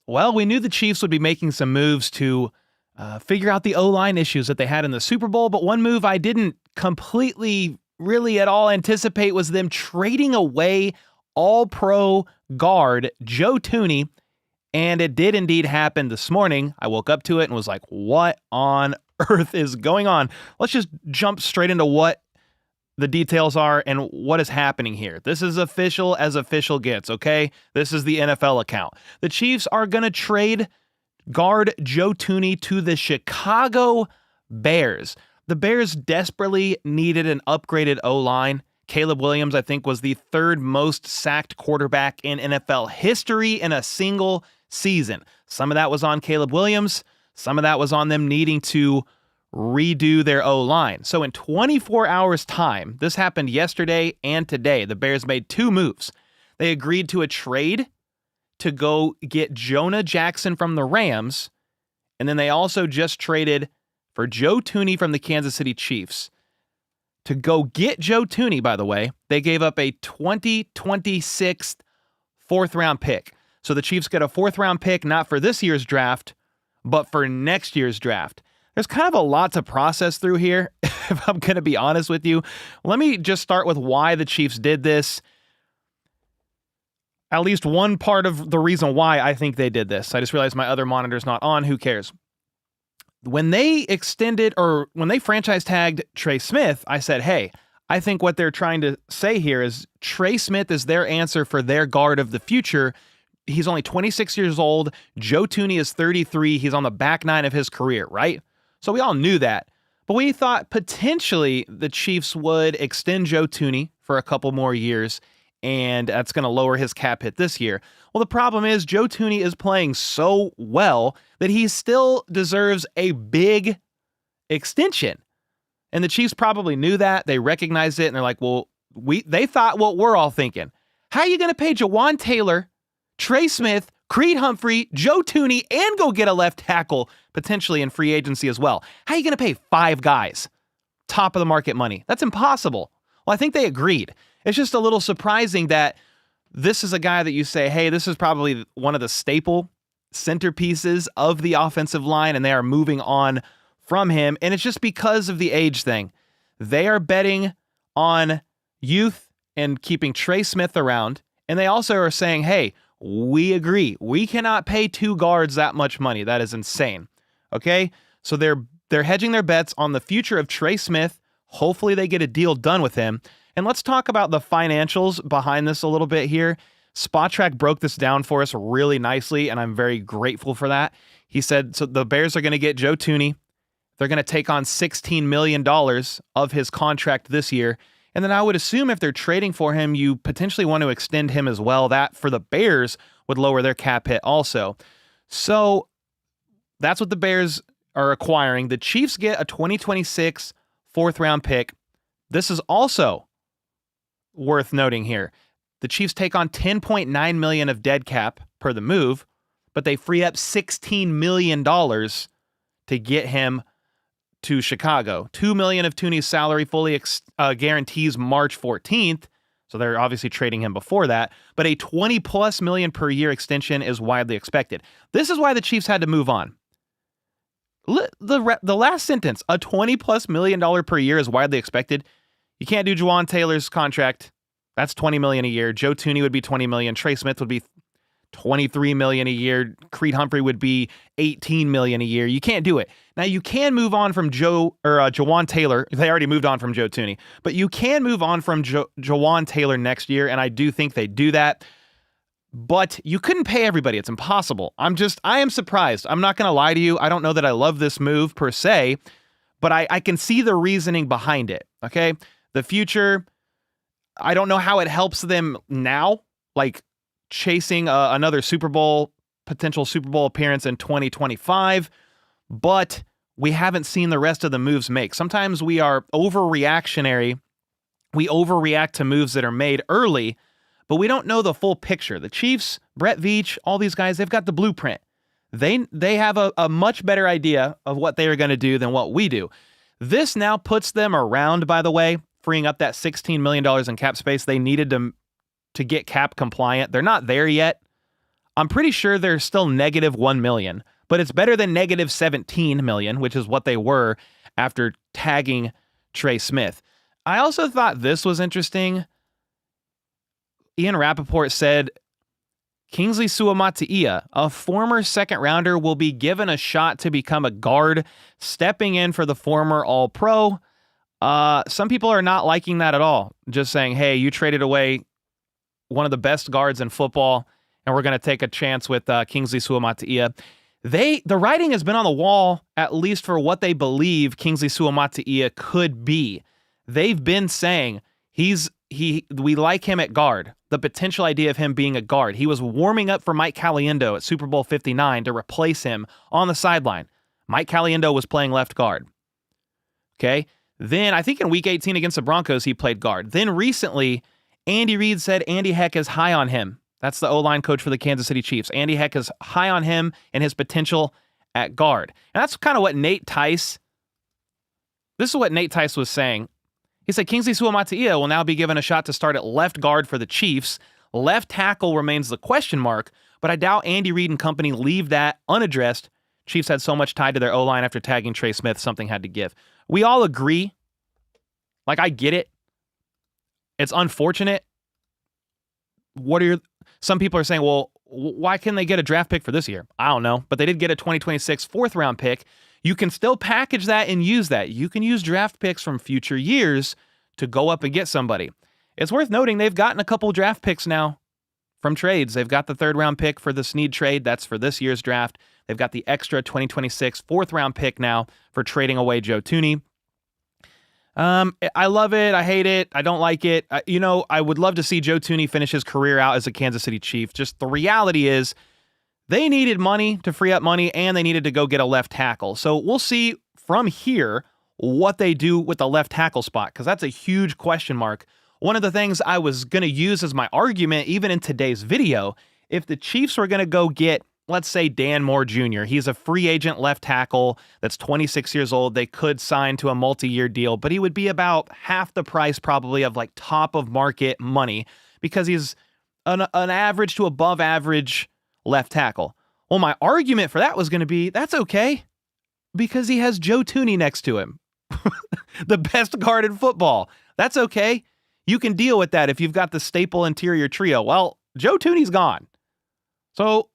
Well, we knew the Chiefs would be making some moves to figure out the O-line issues that they had in the Super Bowl, but one move I didn't completely really at all anticipate was them trading away All-Pro Guard Joe Thuney, and it did indeed happen this morning. I woke up to it and was like, what on earth is going on? Let's just jump straight into what the details are and what is happening here. This is official as official gets, okay? This is the NFL account. The Chiefs are going to trade guard Joe Thuney to the Chicago Bears. The Bears desperately needed an upgraded O-line. Caleb Williams, I think, was the third most sacked quarterback in NFL history in a single season. Some of that was on Caleb Williams. Some of that was on them needing to redo their O-line. So in 24 hours time, this happened yesterday and today, the Bears made two moves. They agreed to a trade to go get Jonah Jackson from the Rams, and then they also just traded for Joe Thuney from the Kansas City Chiefs. To go get Joe Thuney, by the way, they gave up a 2026 fourth-round pick. So the Chiefs get a fourth-round pick, not for this year's draft, but for next year's draft. There's kind of a lot to process through here, if I'm going to be honest with you. Let me just start with why the Chiefs did this. At least one part of the reason why I think they did this. I just realized my other monitor's not on. Who cares? When they franchise tagged Trey Smith, I said, hey, I think what they're trying to say here is Trey Smith is their answer for their guard of the future. He's only 26 years old. Joe Thuney is 33. He's on the back nine of his career, right? So we all knew that. But we thought potentially the Chiefs would extend Joe Thuney for a couple more years, and that's going to lower his cap hit this year. Well, the problem is Joe Thuney is playing so well that he still deserves a big extension. And the Chiefs probably knew that. They recognized it, and they're like, well, they thought what we're all thinking. How are you going to pay Jawan Taylor, Trey Smith, Creed Humphrey, Joe Thuney, and go get a left tackle potentially in free agency as well? How are you going to pay five guys top of the market money? That's impossible. Well, I think they agreed. It's just a little surprising that this is a guy that you say, hey, this is probably one of the staple centerpieces of the offensive line, and they are moving on from him. And it's just because of the age thing. They are betting on youth and keeping Trey Smith around. And they also are saying, hey, we agree. We cannot pay two guards that much money. That is insane. Okay? So they're hedging their bets on the future of Trey Smith. Hopefully they get a deal done with him. And let's talk about the financials behind this a little bit here. SpotTrack broke this down for us really nicely, and I'm very grateful for that. He said, so the Bears are going to get Joe Thuney. They're going to take on $16 million of his contract this year. And then I would assume if they're trading for him, you potentially want to extend him as well. That, for the Bears, would lower their cap hit also. So that's what the Bears are acquiring. The Chiefs get a 2026 fourth-round pick. This is also worth noting here. The Chiefs take on $10.9 million of dead cap per the move, but they free up $16 million to get him to Chicago. $2 million of Thuney's salary fully guarantees March 14th, so they're obviously trading him before that, but a $20+ million per year extension is widely expected. This is why the Chiefs had to move on. The last sentence, a $20+ million per year is widely expected. You can't do Jawan Taylor's contract. That's $20 million a year. Joe Thuney would be $20 million. Trey Smith would be $23 million a year. Creed Humphrey would be $18 million a year. You can't do it. Now you can move on from Jawan Taylor. They already moved on from Joe Thuney, but you can move on from Jawan Taylor next year, and I do think they do that. But you couldn't pay everybody. It's impossible. I am surprised. I'm not going to lie to you. I don't know that I love this move per se, but I can see the reasoning behind it. Okay. The future, I don't know how it helps them now, like chasing another potential Super Bowl appearance in 2025, but we haven't seen the rest of the moves make. Sometimes we are overreactionary. We overreact to moves that are made early, but we don't know the full picture. The Chiefs, Brett Veach, all these guys, they've got the blueprint. They have a much better idea of what they are going to do than what we do. This now puts them around, by the way, freeing up that $16 million in cap space they needed to get cap compliant. They're not there yet. I'm pretty sure they're still negative 1 million, but it's better than negative 17 million, which is what they were after tagging Trey Smith. I also thought this was interesting. Ian Rappaport said, Kingsley Suamataia, a former second rounder, will be given a shot to become a guard, stepping in for the former All-Pro. Some people are not liking that at all. Just saying, hey, you traded away one of the best guards in football, and we're going to take a chance with Kingsley Suamataia. The writing has been on the wall, at least for what they believe Kingsley Suamataia could be. They've been saying we like him at guard. The potential idea of him being a guard. He was warming up for Mike Caliendo at Super Bowl 59 to replace him on the sideline. Mike Caliendo was playing left guard. Okay? Then, I think in Week 18 against the Broncos, he played guard. Then recently, Andy Reid said Andy Heck is high on him. That's the O-line coach for the Kansas City Chiefs. Andy Heck is high on him and his potential at guard. And that's kind of what this is what Nate Tice was saying. He said Kingsley Suamataia will now be given a shot to start at left guard for the Chiefs. Left tackle remains the question mark, but I doubt Andy Reid and company leave that unaddressed. Chiefs had so much tied to their O-line after tagging Trey Smith, something had to give. We all agree. Like, I get it. It's unfortunate. Some people are saying, well, why can't they get a draft pick for this year? I don't know, but they did get a 2026 fourth round pick. You can still package that and use that. You can use draft picks from future years to go up and get somebody. It's worth noting they've gotten a couple draft picks now from trades. They've got the third round pick for the Snead trade. That's for this year's draft. They've got the extra 2026 fourth round pick now for trading away Joe Thuney. I love it. I hate it. I don't like it. I would love to see Joe Thuney finish his career out as a Kansas City Chief. Just the reality is they needed money to free up money, and they needed to go get a left tackle. So we'll see from here what they do with the left tackle spot, because that's a huge question mark. One of the things I was going to use as my argument, even in today's video, if the Chiefs were going to go get, let's say, Dan Moore Jr., he's a free agent left tackle that's 26 years old. They could sign to a multi-year deal, but he would be about half the price probably of like top of market money because he's an average to above average left tackle. Well, my argument for that was going to be, that's okay because he has Joe Thuney next to him. The best guard in football. That's okay. You can deal with that if you've got the staple interior trio. Well, Joe Thuney's gone. So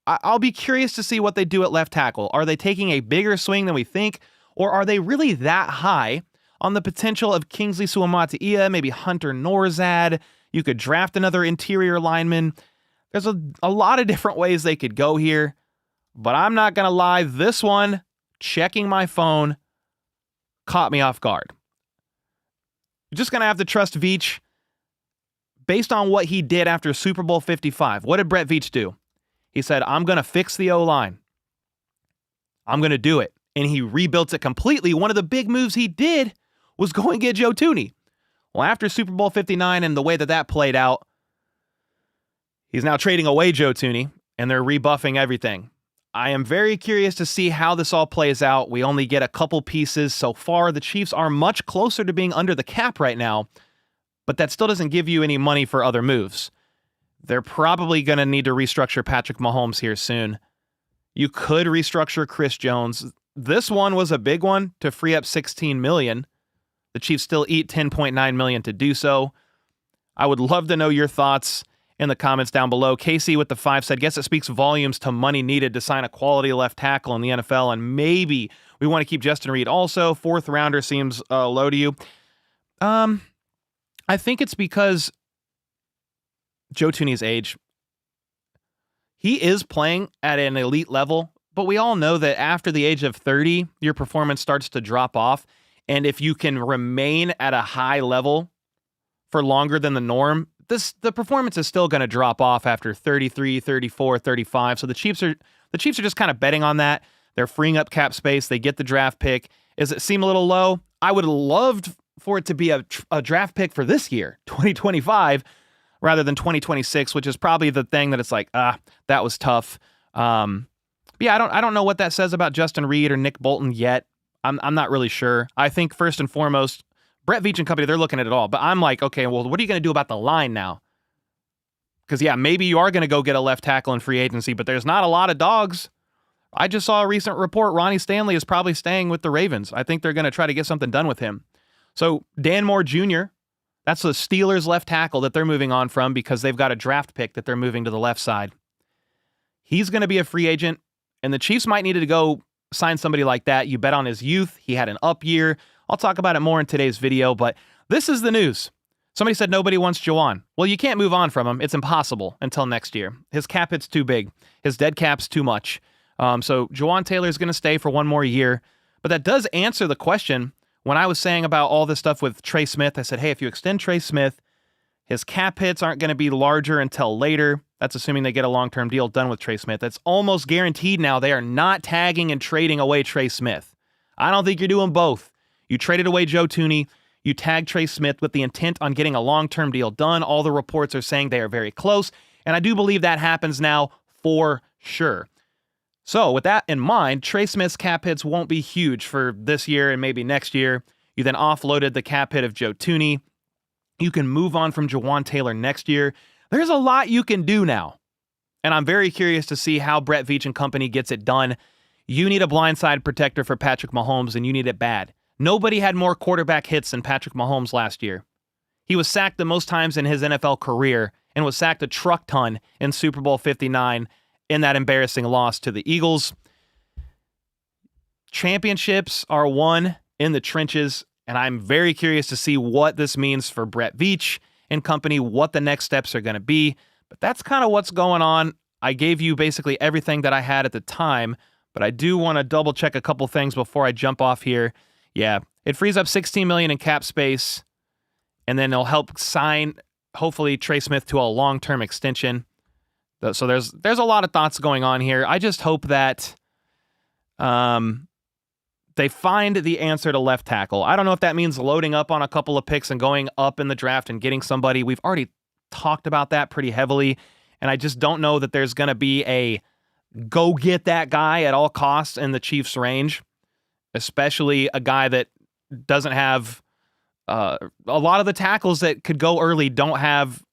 I'll be curious to see what they do at left tackle. Are they taking a bigger swing than we think? Or are they really that high on the potential of Kingsley Suamataia, maybe Hunter Norzad? You could draft another interior lineman. There's a lot of different ways they could go here. But I'm not going to lie. This one, checking my phone, caught me off guard. You're just going to have to trust Veach based on what he did after Super Bowl 55. What did Brett Veach do? He said, I'm going to fix the O-line. I'm going to do it. And he rebuilt it completely. One of the big moves he did was go and get Joe Thuney. Well, after Super Bowl 59 and the way that played out, he's now trading away Joe Thuney, and they're rebuffing everything. I am very curious to see how this all plays out. We only get a couple pieces so far. The Chiefs are much closer to being under the cap right now, but that still doesn't give you any money for other moves. They're probably going to need to restructure Patrick Mahomes here soon. You could restructure Chris Jones. This one was a big one to free up $16 million. The Chiefs still eat $10.9 million to do so. I would love to know your thoughts in the comments down below. Casey with the 5 said, guess it speaks volumes to money needed to sign a quality left tackle in the NFL, and maybe we want to keep Justin Reed also. Fourth rounder seems low to you. I think it's because Joe Thuney's age. He is playing at an elite level, but we all know that after the age of 30, your performance starts to drop off. And if you can remain at a high level for longer than the norm, the performance is still going to drop off after 33, 34, 35. So the Chiefs are just kind of betting on that. They're freeing up cap space. They get the draft pick. Does it seem a little low? I would have loved for it to be a draft pick for this year, 2025, rather than 2026, which is probably the thing that it's like, that was tough. Yeah, I don't know what that says about Justin Reed or Nick Bolton yet. I'm not really sure. I think first and foremost, Brett Veach and company, they're looking at it all. But I'm like, okay, well, what are you going to do about the line now? Because, yeah, maybe you are going to go get a left tackle in free agency, but there's not a lot of dogs. I just saw a recent report. Ronnie Stanley is probably staying with the Ravens. I think they're going to try to get something done with him. So Dan Moore Jr., that's the Steelers left tackle that they're moving on from because they've got a draft pick that they're moving to the left side. He's going to be a free agent, and the Chiefs might need to go sign somebody like that. You bet on his youth. He had an up year. I'll talk about it more in today's video, but this is the news. Somebody said nobody wants Juwan. Well, you can't move on from him. It's impossible until next year. His cap hit's too big. His dead cap's too much. So Juwan Taylor is going to stay for one more year. But that does answer the question. When I was saying about all this stuff with Trey Smith, I said, hey, if you extend Trey Smith, his cap hits aren't going to be larger until later. That's assuming they get a long-term deal done with Trey Smith. That's almost guaranteed now. They are not tagging and trading away Trey Smith. I don't think you're doing both. You traded away Joe Thuney. You tagged Trey Smith with the intent on getting a long-term deal done. All the reports are saying they are very close, and I do believe that happens now for sure. So with that in mind, Trey Smith's cap hits won't be huge for this year and maybe next year. You then offloaded the cap hit of Joe Thuney. You can move on from Juwan Taylor next year. There's a lot you can do now, and I'm very curious to see how Brett Veach and company gets it done. You need a blindside protector for Patrick Mahomes, and you need it bad. Nobody had more quarterback hits than Patrick Mahomes last year. He was sacked the most times in his NFL career and was sacked a truck ton in Super Bowl 59 in that embarrassing loss to the Eagles. Championships are won in the trenches, and I'm very curious to see what this means for Brett Veach and company, what the next steps are going to be. But that's kind of what's going on. I gave you basically everything that I had at the time, but I do want to double check a couple things before I jump off here. Yeah, it frees up $16 million in cap space, and then it'll help sign, hopefully, Trey Smith to a long-term extension. So there's a lot of thoughts going on here. I just hope that they find the answer to left tackle. I don't know if that means loading up on a couple of picks and going up in the draft and getting somebody. We've already talked about that pretty heavily, and I just don't know that there's going to be a go get that guy at all costs in the Chiefs' range, especially a guy that doesn't have a lot of the tackles that could go early don't have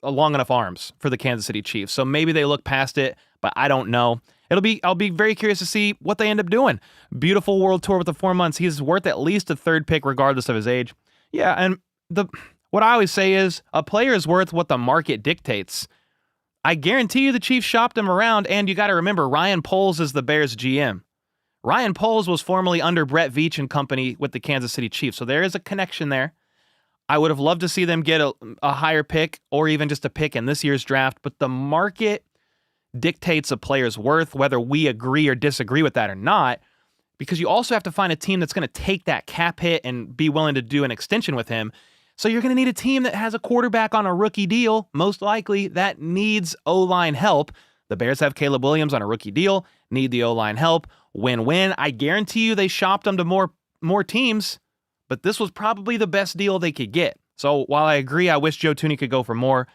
long enough arms for the Kansas City Chiefs. So maybe they look past it, but I don't know. I'll be very curious to see what they end up doing. Beautiful world tour with the 4 months. He's worth at least a third pick regardless of his age. Yeah, and what I always say is a player is worth what the market dictates. I guarantee you the Chiefs shopped him around, and you got to remember Ryan Poles is the Bears GM. Ryan Poles was formerly under Brett Veach and company with the Kansas City Chiefs, so there is a connection there. I would have loved to see them get a higher pick or even just a pick in this year's draft, but the market dictates a player's worth, whether we agree or disagree with that or not, because you also have to find a team that's going to take that cap hit and be willing to do an extension with him. So you're going to need a team that has a quarterback on a rookie deal, most likely, that needs O-line help. The Bears have Caleb Williams on a rookie deal, need the O-line help. Win-win. I guarantee you they shopped them to more teams, but this was probably the best deal they could get. So while I agree, I wish Joe Thuney could go for more,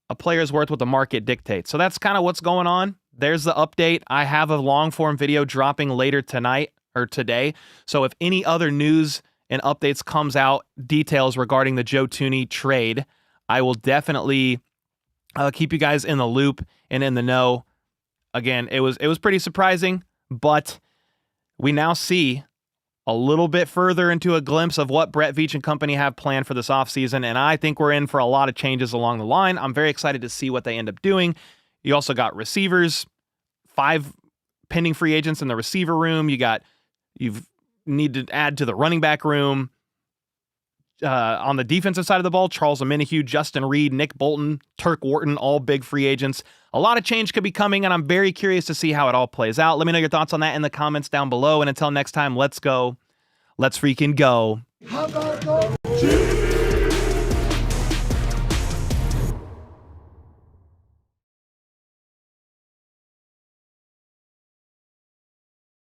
a player's worth what the market dictates. So that's kind of what's going on. There's the update. I have a long-form video dropping later tonight or today. So if any other news and updates comes out, details regarding the Joe Thuney trade, I will definitely keep you guys in the loop and in the know. Again, it was pretty surprising, but we now see a little bit further into a glimpse of what Brett Veach and company have planned for this offseason, and I think we're in for a lot of changes along the line. I'm very excited to see what they end up doing. You also got receivers, 5 pending free agents in the receiver room. You need to add to the running back room. On the defensive side of the ball, Charles Omenihu, Justin Reed, Nick Bolton, Turk Wharton, all big free agents. A lot of change could be coming, and I'm very curious to see how it all plays out. Let me know your thoughts on that in the comments down below. And until next time, let's go. Let's freaking go. How about those Chiefs?